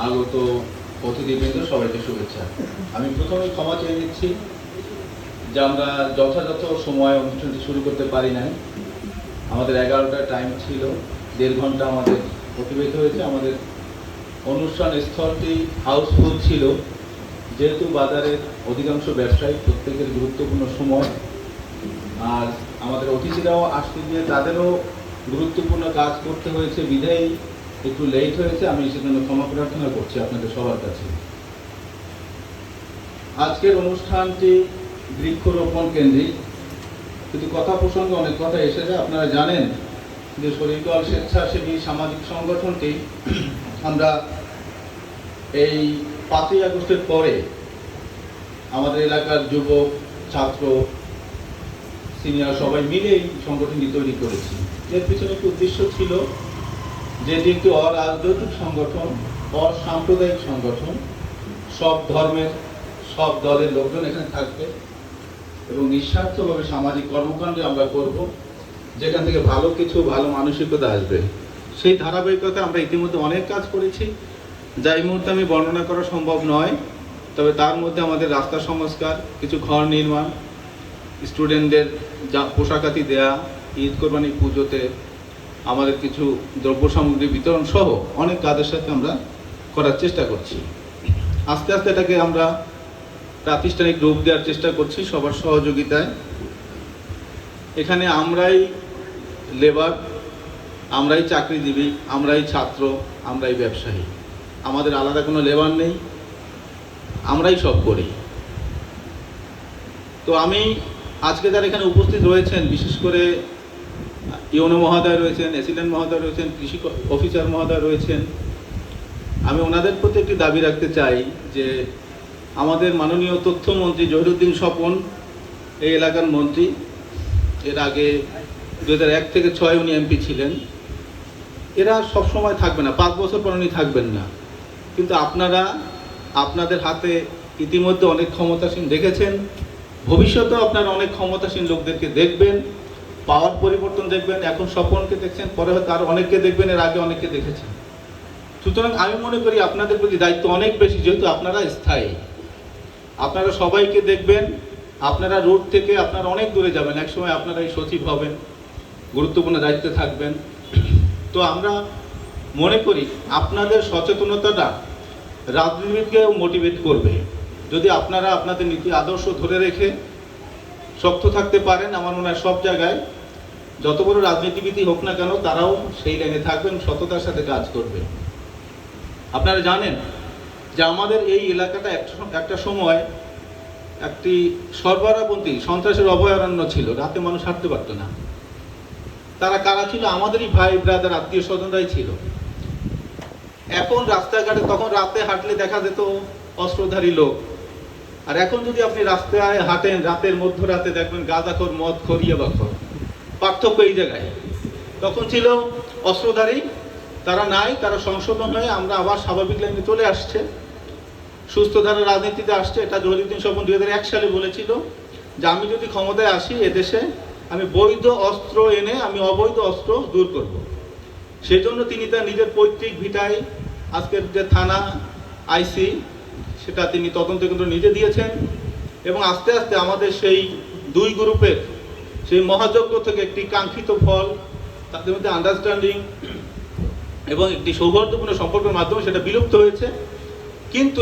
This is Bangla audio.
আগত অতিথিবৃন্দ, সবাইকে শুভেচ্ছা। আমি প্রথমে ক্ষমা চেয়ে নিচ্ছি যে আমরা যথাযথ সময় অনুষ্ঠানটি শুরু করতে পারি নাই। আমাদের 11টা টাইম ছিল, 1.5 ঘন্টা আমাদের অতিবাহিত হয়েছে। আমাদের অনুষ্ঠান স্থলটি হাউসফুল ছিল, যেহেতু বাজারের অধিকাংশ ব্যবসায়ী, প্রত্যেকের গুরুত্বপূর্ণ সময়, আর আমাদের অতিথিরাও আসতে গিয়ে তাদেরও গুরুত্বপূর্ণ কাজ করতে হয়েছে, বিধায় একটু লেট হয়েছে। আমি সেজন্য ক্ষমা প্রার্থনা করছি আপনাদের সবার কাছে। আজকের অনুষ্ঠানটি বৃক্ষরোপণ কেন্দ্রিক, কিন্তু কথা প্রসঙ্গে অনেক কথা এসে যায়। আপনারা জানেন যে শরীরকল স্বেচ্ছাসেবী সামাজিক সংগঠনটি আমরা এই 5ই আগস্টের পরে আমাদের এলাকার যুবক, ছাত্র, সিনিয়র সবাই মিলে এই সংগঠনটি তৈরি করেছি। এর পিছনে একটি উদ্দেশ্য ছিল যে এটি একটি অরাজনৈতিক সংগঠন, অসাম্প্রদায়িক সংগঠন। সব ধর্মের, সব দলের লোকজন এখানে থাকবে এবং নিঃস্বার্থভাবে সামাজিক কর্মকাণ্ড আমরা করব, যেখান থেকে ভালো কিছু, ভালো মানসিকতা আসবে। সেই ধারাবাহিকতায় আমরা ইতিমধ্যে অনেক কাজ করেছি, যা এই মুহূর্তে আমি বর্ণনা করা সম্ভব নয়। তবে তার মধ্যে আমাদের রাস্তা সংস্কার, কিছু ঘর নির্মাণ, স্টুডেন্টদের যা পোশাকাতি দেয়া, ঈদ কোরবানি পুজোতে আমাদের কিছু দ্রব্য সামগ্রী বিতরণ সহ অনেক কাজের সাথে আমরা করার চেষ্টা করছি। আস্তে আস্তে এটাকে আমরা প্রাতিষ্ঠানিক রূপ দেওয়ার চেষ্টা করছি সবার সহযোগিতায়। এখানে আমরাই লেবার, আমরাই চাকরিজীবী, আমরাই ছাত্র, আমরাই ব্যবসায়ী। আমাদের আলাদা কোনো লেবার নেই, আমরাই সব করি। তো আমি আজকে যারা এখানে উপস্থিত রয়েছেন, বিশেষ করে ইউনো মহোদয় রয়েছেন, অ্যাসিস্ট্যান্ট মহোদয় রয়েছেন, কৃষি অফিসার মহোদয় রয়েছেন, আমি ওনাদের প্রতি একটি দাবি রাখতে চাই যে আমাদের মাননীয় তথ্যমন্ত্রী জহিরুদ্দিন স্বপন এই এলাকার মন্ত্রী। এর আগে 2001 থেকে 6 উনি এমপি ছিলেন। এরা সব সময় থাকবে না, 5 বছর পর উনি থাকবেন না, কিন্তু আপনারা আপনাদের হাতে ইতিমধ্যে অনেক ক্ষমতাসীন দেখেছেন, ভবিষ্যতেও আপনারা অনেক ক্ষমতাসীন লোকদেরকে দেখবেন, পাওয়ার পরিবর্তন দেখবেন। এখন স্বপনকে দেখছেন, পরে হয়তো আরও অনেককে দেখবেন, এর আগে অনেককে দেখেছেন। সুতরাং আমি মনে করি আপনাদের প্রতি দায়িত্ব অনেক বেশি, যেহেতু আপনারা স্থায়ী। আপনারা সবাইকে দেখবেন, আপনারা রোড থেকে আপনারা অনেক দূরে যাবেন, একসময় আপনারা এই সচিব হবেন, গুরুত্বপূর্ণ দায়িত্বে থাকবেন। তো আমরা মনে করি আপনাদের সচেতনতাটা রাজনীতিবিদকেও মোটিভেট করবে। যদি আপনারা আপনাদের নীতি আদর্শ ধরে রেখে শক্ত থাকতে পারেন, আমার মনে হয় সব জায়গায় যত বড় রাজনীতিবিদই হোক না কেন, তারাও সেই লাইনে থাকবেন, সততার সাথে কাজ করবে। আপনারা জানেন যে আমাদের এই এলাকাটা একটা সময় একটি সর্বহারাবন্দি সন্ত্রাসের অভয়ারণ্য ছিল, রাতে মানুষ হাঁটতে পারত না। তারা কারা ছিল? আমাদেরই ভাই ব্রাদার, আত্মীয় স্বজনরাই ছিল। এখন রাস্তাঘাটে তখন রাতে হাঁটলে দেখা যেত অস্ত্রধারী লোক, আর এখন যদি আপনি রাস্তায় হাঁটেন রাতের মধ্যরাতে, দেখবেন গাঁজাখোর, মদখোর, ইয়াবাখোর। পার্থক্য এই জায়গায়। তখন ছিল অস্ত্রধারী, তারা নাই, তারা সংশোধন হয়ে আমরা আবার স্বাভাবিক লাইনে চলে আসছে, সুস্থ ধারা রাজনীতিতে আসছে। এটা জহিরুদ্দিন স্বপন 2001 সালে বলেছিল যে আমি যদি ক্ষমতায় আসি এদেশে, আমি বৈধ অস্ত্র এনে আমি অবৈধ অস্ত্র দূর করব। সেজন্য তিনি তার নিজের পৈতৃক ভিটায় আজকের যে থানা আইসি, সেটা তিনি তদন্ত কেন্দ্র নিজে দিয়েছেন। এবং আস্তে আস্তে আমাদের সেই দুই গ্রুপের সেই মহাযজ্ঞ থেকে একটি কাঙ্ক্ষিত ফল, তাদের মধ্যে আন্ডারস্ট্যান্ডিং এবং একটি সৌহার্দ্যপূর্ণ সম্পর্কের মাধ্যমে সেটা বিলুপ্ত হয়েছে। কিন্তু